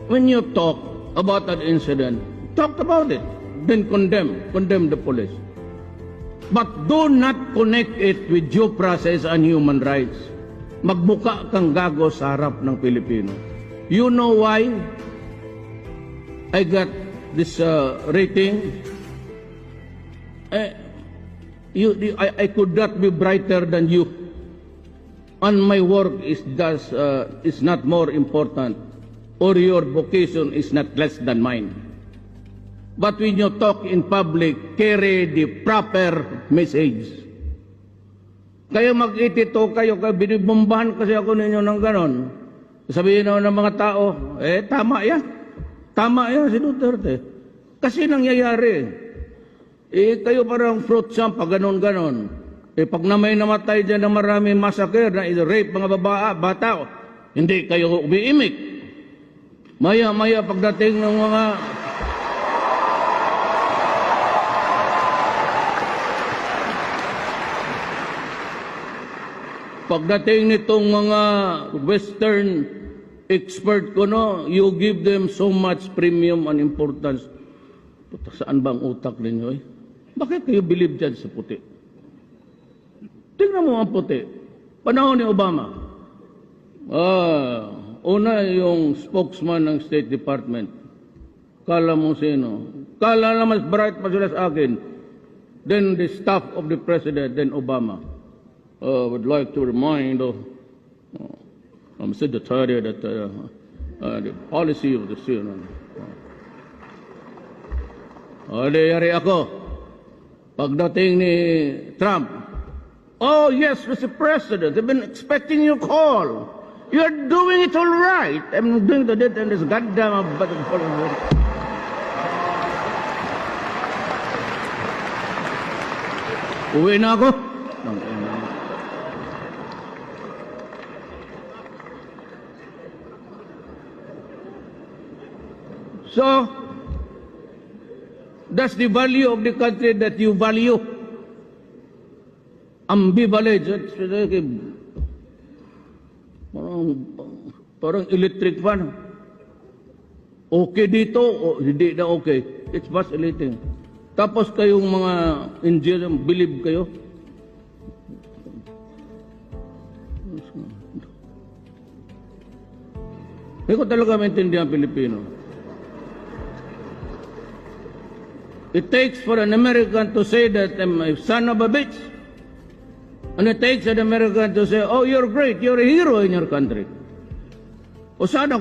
when you talk about an incident, talk about it, then condemn the police. But do not connect it with due process and human rights. Magbuka kang gago sa harap ng Pilipino. You know why I got this rating? I could not be brighter than you. And my work is not more important, or your vocation is not less than mine. But when you talk in public, carry the proper message. Kaya mag-itito kayo, binibombahan kasi ako ninyo ng ganon. Sabihin na ng mga tao, tama yan. Tama yan si Duterte. Kasi nangyayari. Kayo parang fruit sampa, ganon-ganon. Pag na may namatay dyan ng maraming massacre, na rape mga bata, hindi kayo umiimik. Maya-maya pagdating ng mga... Pagdating nitong mga Western expert ko, no, you give them so much premium and importance. Puta, saan ba ang utak ninyo eh? Bakit kayo believe dyan sa puti? Tingnan mo ang puti. Panahon ni Obama. Una yung spokesman ng State Department. Kala mo sino? Kala na mas bright pa sila sa akin. Then the staff of the President, then Obama. Would like to remind Secretary that the policy of the CNN. Yari ako. Pagdating ni Trump, oh yes, Mr. President, I've been expecting your call. You're doing it all right. I'm doing the dead and this goddamn button. Uwi na ako. So, that's the value of the country that you value. Ambivalent. Parang electric fan. Okay dito, o hindi na okay. It's vacillating. Tapos kayong mga Indian, believe kayo. Hindi ko talaga maintindihan ang Pilipino. It takes for an American to say that I'm a son of a bitch. And it takes an American to say, oh, you're great, you're a hero in your country. O sana